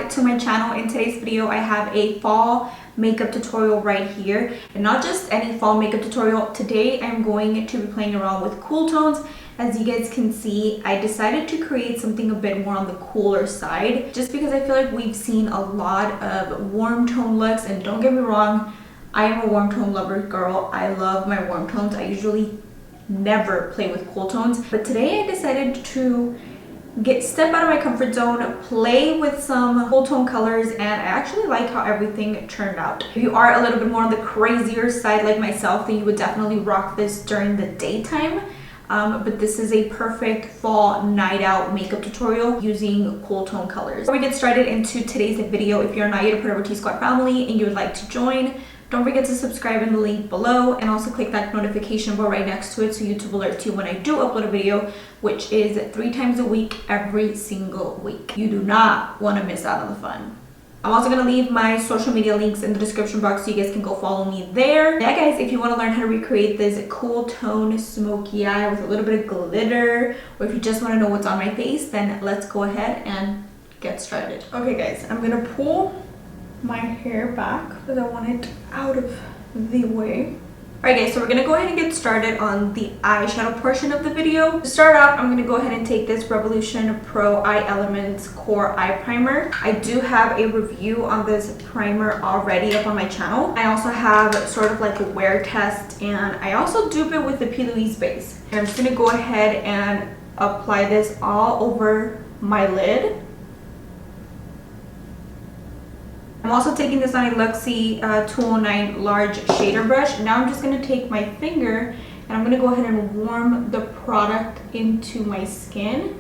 back to my channel. In today's video I have a fall makeup tutorial right here, and not just any fall makeup tutorial. Today I'm going to be playing around with cool tones. As you guys can see, I decided to create something a bit more on the cooler side just because I feel like we've seen a lot of warm tone looks, and don't get me wrong, I am a warm tone lover girl. I love my warm tones. I usually never play with cool tones, but today I decided to step out of my comfort zone, play with some cool tone colors, and I actually like how everything turned out. If you are a little bit more on the crazier side like myself, then you would definitely rock this during the daytime. But this is a perfect fall night out makeup tutorial using cool tone colors. Before we get started into today's video, if you're not yet a part of our T-Squad family and you would like to join, don't forget to subscribe in the link below, and also click that notification bell right next to it so YouTube alerts you when I do upload a video, which is 3 times a week, every single week. You do not want to miss out on the fun. I'm also going to leave my social media links in the description box so you guys can go follow me there. Yeah guys, if you want to learn how to recreate this cool tone smoky eye with a little bit of glitter, or if you just want to know what's on my face, then let's go ahead and get started. Okay guys, I'm going to pull my hair back because I want it out of the way. Alright guys, so we're gonna go ahead and get started on the eyeshadow portion of the video. To start off, I'm gonna go ahead and take this Revolution Pro Eye Elements Core Eye Primer. I do have a review on this primer already up on my channel. I also have sort of like a wear test, and I also dupe it with the P. Louise base. And I'm just gonna go ahead and apply this all over my lid. I'm also taking this on a Luxie 209 large shader brush. Now I'm just going to take my finger and I'm going to go ahead and warm the product into my skin.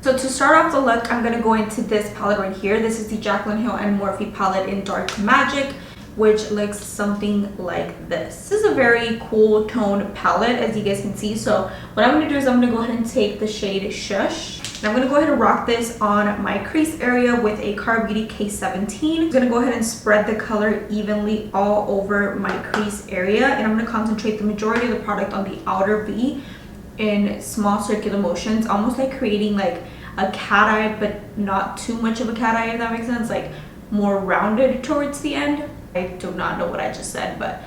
So to start off the look, I'm going to go into this palette right here. This is the Jaclyn Hill and Morphe palette in Dark Magic, which looks something like this. This is a very cool tone palette, as you guys can see. So what I'm going to do is I'm going to go ahead and take the shade Shush. And I'm going to go ahead and rock this on my crease area with a Cara Beauty K17. I'm going to go ahead and spread the color evenly all over my crease area. And I'm going to concentrate the majority of the product on the outer V in small circular motions, almost like creating like a cat eye, but not too much of a cat eye, if that makes sense. Like more rounded towards the end. I do not know what I just said, but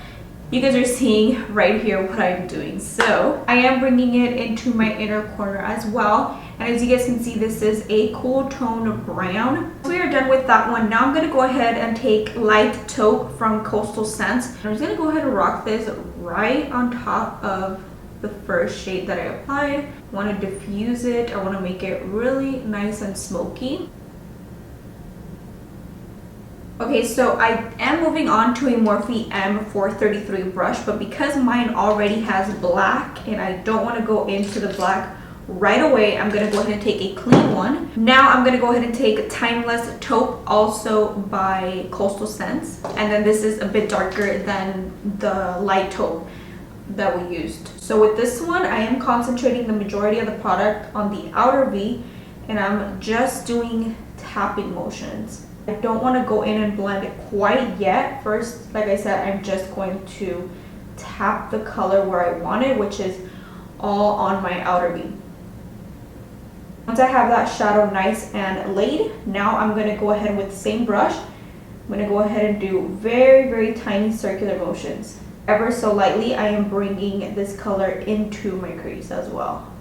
you guys are seeing right here what I'm doing. So I am bringing it into my inner corner as well. And as you guys can see, this is a cool tone brown. We are done with that one. Now I'm going to go ahead and take Light Taupe from Coastal Scents. I'm just going to go ahead and rock this right on top of the first shade that I applied. I want to diffuse it. I want to make it really nice and smoky. Okay, so I am moving on to a Morphe M433 brush, but because mine already has black and I don't want to go into the black right away, I'm going to go ahead and take a clean one. Now I'm going to go ahead and take Timeless Taupe, also by Coastal Scents. And then this is a bit darker than the Light Taupe that we used. So with this one, I am concentrating the majority of the product on the outer V, and I'm just doing tapping motions. I don't want to go in and blend it quite yet. First, like I said, I'm just going to tap the color where I want it, which is all on my outer V. Once I have that shadow nice and laid, now I'm going to go ahead with the same brush. I'm going to go ahead and do very, very tiny circular motions. Ever so lightly, I am bringing this color into my crease as well.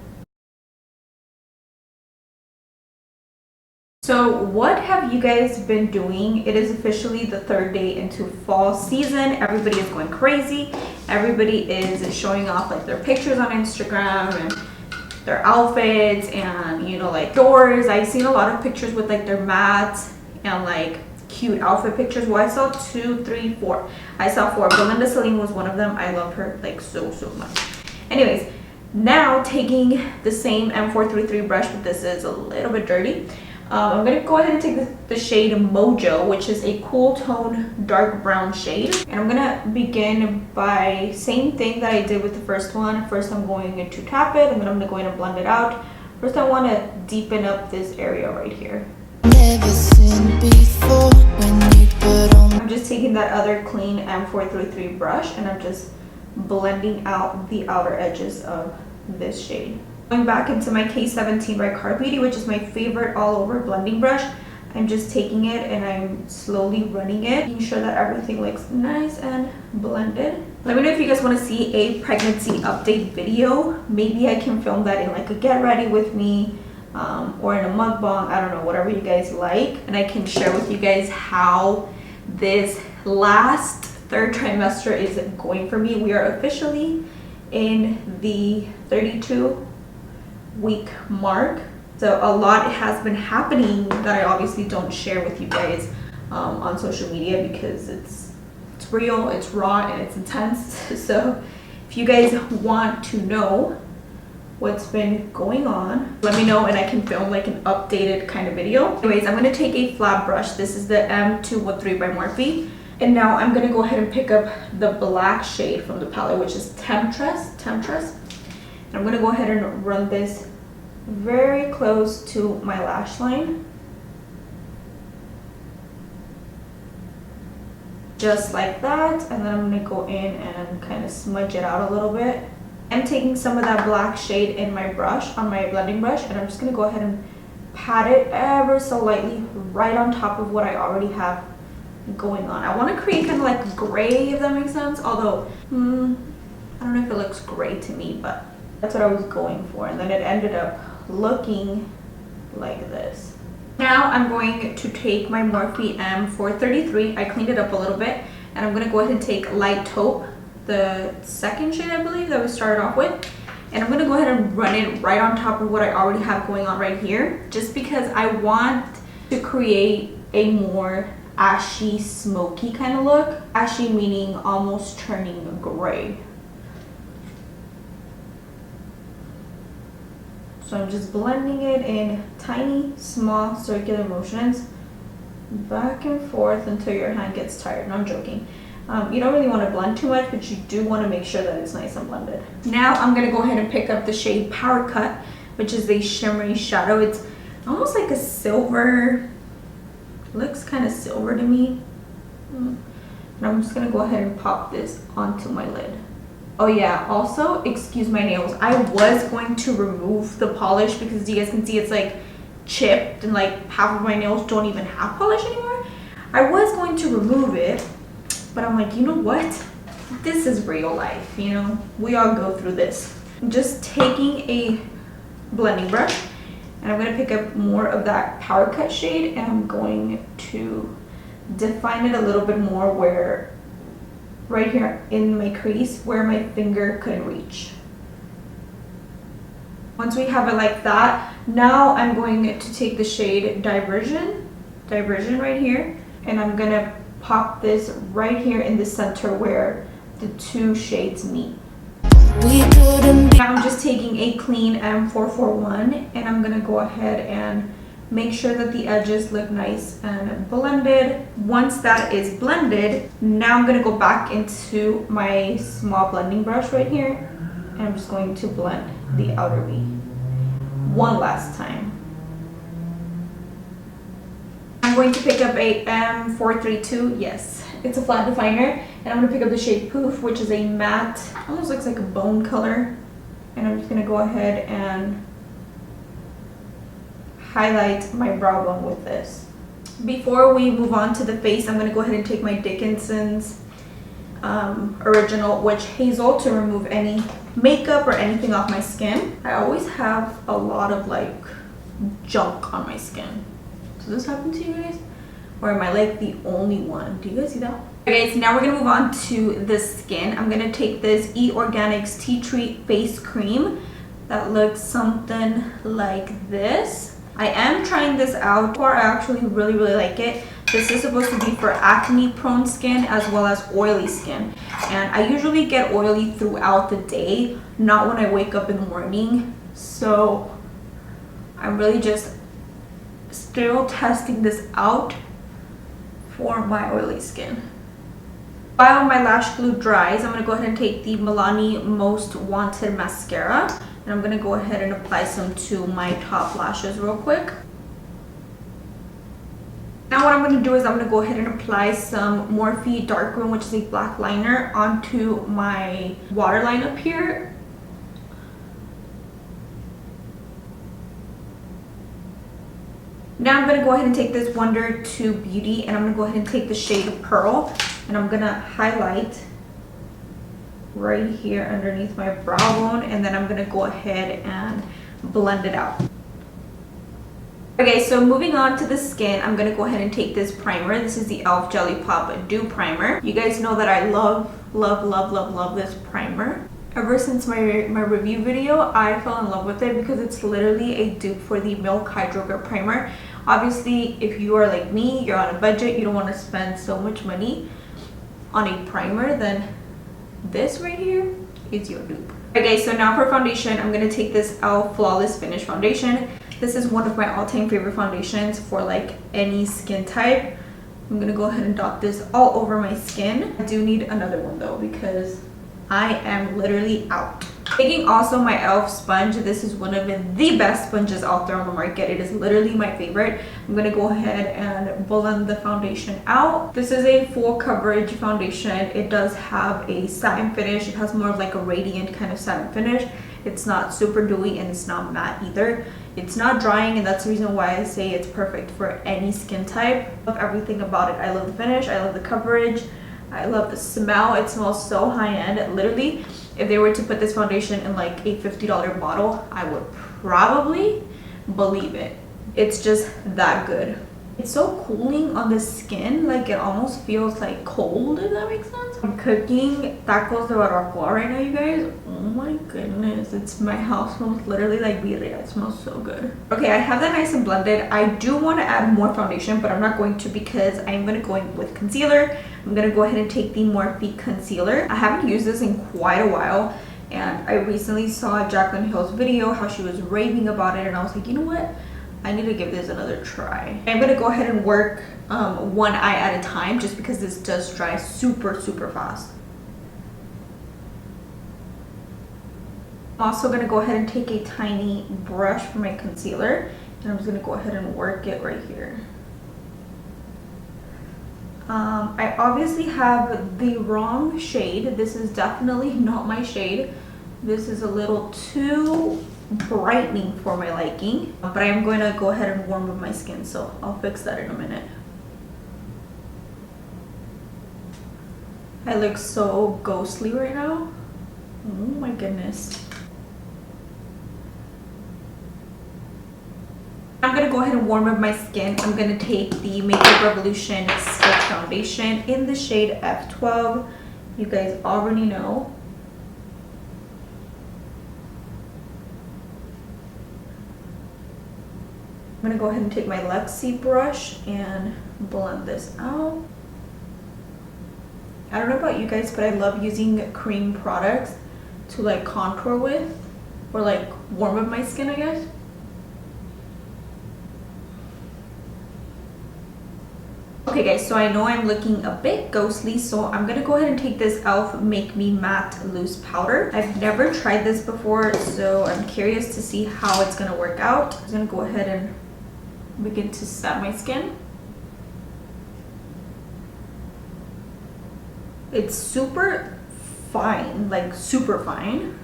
So what have you guys been doing? It is officially the 3rd day into fall season. Everybody is going crazy. Everybody is showing off like their pictures on Instagram and their outfits, and you know, like stores. I've seen a lot of pictures with like their mats and like cute outfit pictures. Well, I saw 2, 3, 4. I saw 4. Belinda Celine was one of them. I love her like so much. Anyways, now taking the same M433 brush, but this is a little bit dirty. I'm going to go ahead and take the shade Mojo, which is a cool tone dark brown shade. And I'm going to begin by same thing that I did with the first one. First I'm going to tap it, and then I'm going to go in and blend it out. First I want to deepen up this area right here. Never seen before when you put on. I'm just taking that other clean M433 brush and I'm just blending out the outer edges of this shade. Going back into my K17 by Car Beauty, which is my favorite all over blending brush, I'm just taking it and I'm slowly running it, making sure that everything looks nice and blended. Let me know if you guys want to see a pregnancy update video. Maybe I can film that in like a get ready with me or in a mukbang, I don't know, whatever you guys like. And I can share with you guys how this last third trimester is going for me. We are officially in the 32-week mark. So a lot has been happening that I obviously don't share with you guys on social media because it's real, it's raw, and it's intense. So if you guys want to know what's been going on, let me know and I can film like an updated kind of video. Anyways, I'm going to take a flat brush. This is the M213 by Morphe. And now I'm going to go ahead and pick up the black shade from the palette, which is Temptress. And I'm going to go ahead and run this very close to my lash line. Just like that. And then I'm going to go in and kind of smudge it out a little bit. I'm taking some of that black shade in my brush, on my blending brush, and I'm just going to go ahead and pat it ever so lightly right on top of what I already have going on. I want to create kind of like gray, if that makes sense, although I don't know if it looks gray to me, but that's what I was going for. And then it ended up looking like this. Now I'm going to take my Morphe M433. I cleaned it up a little bit, and I'm going to go ahead and take Light Taupe, the second shade I believe that we started off with, and I'm going to go ahead and run it right on top of what I already have going on right here, just because I want to create a more ashy, smoky kind of look. Ashy meaning almost turning gray. So I'm just blending it in tiny, small, circular motions, back and forth until your hand gets tired. No, I'm joking. You don't really want to blend too much, but you do want to make sure that it's nice and blended. Now I'm going to go ahead and pick up the shade Power Cut, which is a shimmery shadow. It's almost like a silver, looks kind of silver to me. And I'm just going to go ahead and pop this onto my lid. Oh yeah, also, excuse my nails. I was going to remove the polish because you guys can see it's like chipped and like half of my nails don't even have polish anymore. I was going to remove it, but I'm like, you know what? This is real life, you know? We all go through this. I'm just taking a blending brush and I'm going to pick up more of that Power Cut shade, and I'm going to define it a little bit more where, right here in my crease where my finger couldn't reach. Once we have it like that, now I'm going to take the shade Diversion right here, and I'm going to pop this right here in the center where the two shades meet. Now I'm just taking a clean M441 and I'm gonna go ahead and make sure that the edges look nice and blended. Once that is blended, now I'm gonna go back into my small blending brush right here, and I'm just going to blend the outer V one last time. I'm going to pick up a M432, yes, it's a flat definer, and I'm going to pick up the shade Poof, which is a matte, almost looks like a bone color, and I'm just going to go ahead and highlight my brow bone with this. Before we move on to the face, I'm going to go ahead and take my Dickinson's original Witch Hazel to remove any makeup or anything off my skin. I always have a lot of like junk on my skin. Does this happen to you guys? Or am I like the only one? Do you guys see that? Okay, so now we're gonna move on to the skin. I'm gonna take this Organics Tea Tree Face Cream that looks something like this. I am trying this out, or I actually really like it. This is supposed to be for acne prone skin as well as oily skin. And I usually get oily throughout the day, not when I wake up in the morning. So I'm really just still testing this out for my oily skin. While my lash glue dries, I'm going to go ahead and take the Milani Most Wanted mascara, and I'm going to go ahead and apply some to my top lashes real quick. Now what I'm going to do is I'm going to go ahead and apply some Morphe Grwm, which is a black liner, onto my waterline up here. Now I'm going to go ahead and take this Wonder 2 Beauty, and I'm going to go ahead and take the shade Pearl, and I'm going to highlight right here underneath my brow bone, and then I'm going to go ahead and blend it out. Okay, so moving on to the skin, I'm going to go ahead and take this primer. This is the e.l.f. Jelly Pop Dew Primer. You guys know that I love this primer. Ever since my review video, I fell in love with it because it's literally a dupe for the Milk Hydro Grip Primer. Obviously, if you are like me, you're on a budget, you don't want to spend so much money on a primer, then this right here is your dupe. Okay, so now for foundation, I'm going to take this e.l.f. Flawless Finish Foundation. This is one of my all-time favorite foundations for like any skin type. I'm going to go ahead and dot this all over my skin. I do need another one though because I am literally out. Taking also my e.l.f. sponge. This is one of the best sponges out there on the market. It is literally my favorite. I'm going to go ahead and blend the foundation out. This is a full coverage foundation. It does have a satin finish. It has more of like a radiant kind of satin finish. It's not super dewy and it's not matte either. It's not drying, and that's the reason why I say it's perfect for any skin type. I love everything about it. I love the finish. I love the coverage. I love the smell. It smells so high-end. Literally, if they were to put this foundation in like a $50 bottle, I would probably believe it. It's just that good. It's so cooling on the skin, like it almost feels like cold, if that makes sense. I'm cooking tacos de barbacoa right now, you guys. Oh my goodness, my house smells literally like birria. It smells so good. Okay, I have that nice and blended. I do want to add more foundation, but I'm not going to because I'm going to go in with concealer. I'm going to go ahead and take the Morphe concealer. I haven't used this in quite a while, and I recently saw Jaclyn Hill's video, how she was raving about it, and I was like, you know what? I need to give this another try. I'm going to go ahead and work one eye at a time just because this does dry super fast. I'm also going to go ahead and take a tiny brush for my concealer, and I'm just going to go ahead and work it right here. I obviously have the wrong shade. This is definitely not my shade. This is a little too brightening for my liking, but I am going to go ahead and warm up my skin, so I'll fix that in a minute. I look so ghostly right now. Oh my goodness. I'm going to go ahead and warm up my skin. I'm going to take the Makeup Revolution Sketch Foundation in the shade F12. You guys already know. I'm going to go ahead and take my Luxie brush and blend this out. I don't know about you guys, but I love using cream products to like contour with or like warm up my skin, I guess. Okay guys, so I know I'm looking a bit ghostly, so I'm going to go ahead and take this e.l.f. Make Me Matte Loose Powder. I've never tried this before, so I'm curious to see how it's going to work out. I'm going to go ahead and begin to set my skin. It's super fine, like super fine.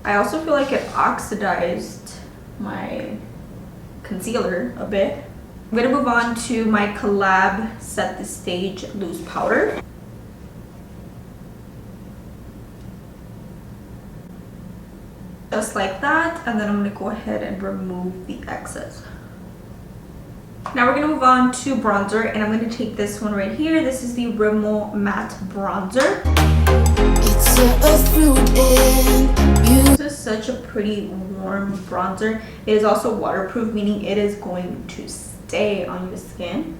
I also feel like it oxidized my concealer a bit. I'm going to move on to my Collab Set the Stage Loose Powder. Just like that, and then I'm going to go ahead and remove the excess. Now we're going to move on to bronzer, and I'm going to take this one right here. This is the Rimmel Matte Bronzer. This is such a pretty warm bronzer. It is also waterproof, meaning it is going to stay on your skin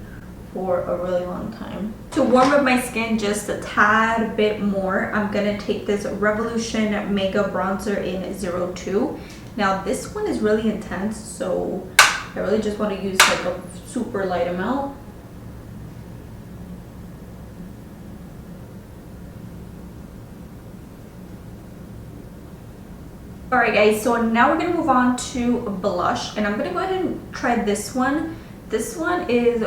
for a really long time. To warm up my skin just a tad bit more, I'm going to take this Revolution Mega Bronzer in 02. Now this one is really intense, so I really just want to use like a super light amount. Alright guys, so now we're going to move on to blush, and I'm going to go ahead and try this one. This one is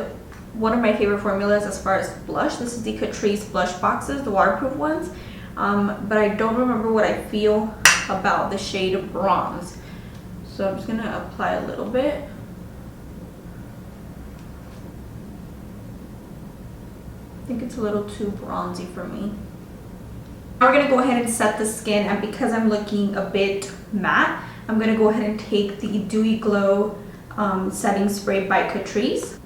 one of my favorite formulas as far as blush. This is the Catrice blush boxes, the waterproof ones, but I don't remember what I feel about the shade Bronze. So I'm just gonna apply a little bit. I think it's a little too bronzy for me. Now we're gonna go ahead and set the skin, and because I'm looking a bit matte, I'm gonna go ahead and take the Dewy Glow setting spray by Catrice.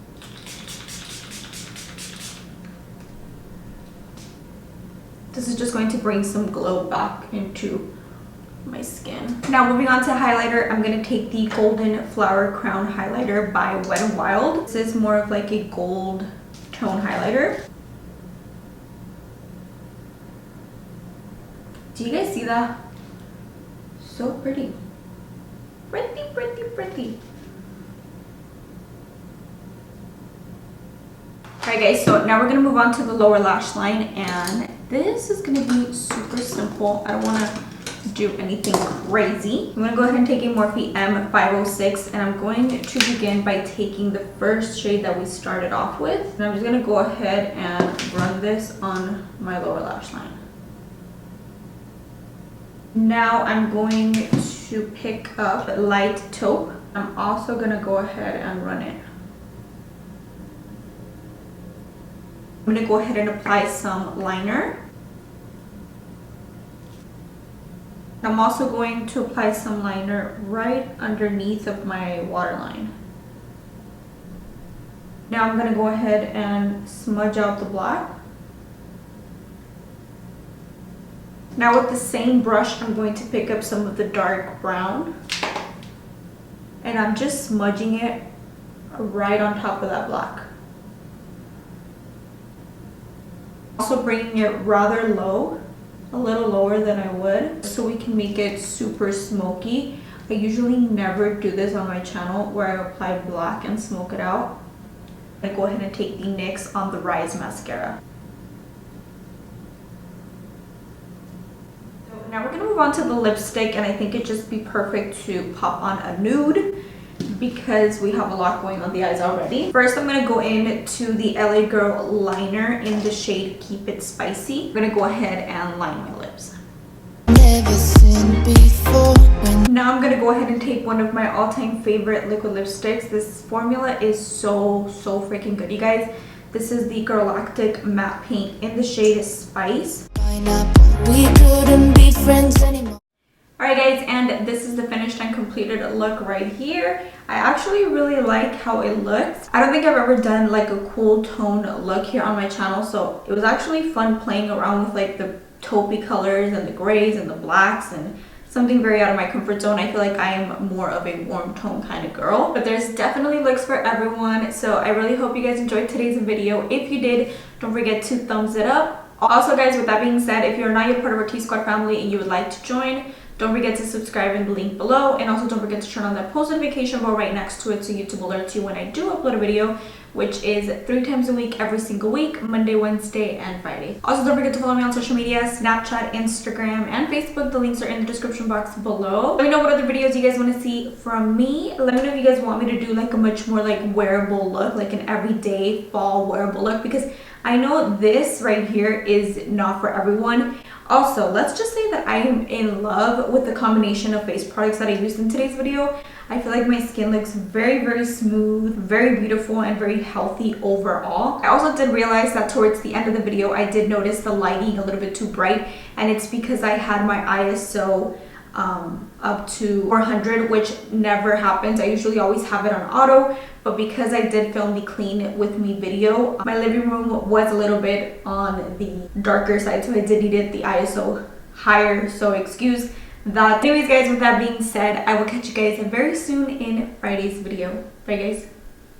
This is just going to bring some glow back into my skin. Now moving on to highlighter, I'm gonna take the Golden Flower Crown Highlighter by Wet n Wild. This is more of like a gold tone highlighter. Do you guys see that? So pretty. Pretty, pretty, pretty. Alright guys, so now we're gonna move on to the lower lash line, and this is gonna be super simple. I don't wanna do anything crazy. I'm gonna go ahead and take a Morphe M506, and I'm going to begin by taking the first shade that we started off with. And I'm just gonna go ahead and run this on my lower lash line. Now I'm going to pick up light taupe. I'm also gonna go ahead and run it. I'm gonna go ahead and apply some liner. I'm also going to apply some liner right underneath of my waterline. Now I'm gonna go ahead and smudge out the black. Now with the same brush, I'm going to pick up some of the dark brown, and I'm just smudging it right on top of that black. Also bringing it rather low, a little lower than I would, so we can make it super smoky. I usually never do this on my channel where I apply black and smoke it out. I go ahead and take the NYX On The Rise mascara. Now we're gonna move on to the lipstick, and I think it'd just be perfect to pop on a nude because we have a lot going on the eyes already. First, I'm gonna go into the LA Girl liner in the shade Keep It Spicy. I'm gonna go ahead and line my lips. Never seen before. Now I'm gonna go ahead and take one of my all-time favorite liquid lipsticks. This formula is so freaking good, you guys. This is the Galactic Matte Paint in the shade Spice. We couldn't be friends anymore. Alright guys, and this is the finished and completed look right here. I actually really like how it looks. I don't think I've ever done like a cool tone look here on my channel, so it was actually fun playing around with like the taupey colors and the grays and the blacks, and something very out of my comfort zone. I feel like I am more of a warm tone kind of girl, but there's definitely looks for everyone. So I really hope you guys enjoyed today's video. If you did, don't forget to thumbs it up. Also guys, with that being said, if you're not yet part of our T-Squad family and you would like to join, don't forget to subscribe in the link below, and also don't forget to turn on that post notification bell right next to it so YouTube alerts you when I do upload a video, which is 3 times a week, every single week, Monday, Wednesday, and Friday. Also, don't forget to follow me on social media, Snapchat, Instagram, and Facebook. The links are in the description box below. Let me know what other videos you guys want to see from me. Let me know if you guys want me to do like a much more like wearable look, like an everyday fall wearable look, because I know this right here is not for everyone. Also, let's just say that I am in love with the combination of face products that I used in today's video. I feel like my skin looks very smooth, very beautiful, and very healthy overall. I also did realize that towards the end of the video, I did notice the lighting a little bit too bright, and it's because I had my ISO up to 400, which never happens. I usually always have it on auto, but because I did film the clean with me video, my living room was a little bit on the darker side, so I did need it the ISO higher, so excuse that. Anyways guys, with that being said, I will catch you guys very soon in Friday's video. Bye guys.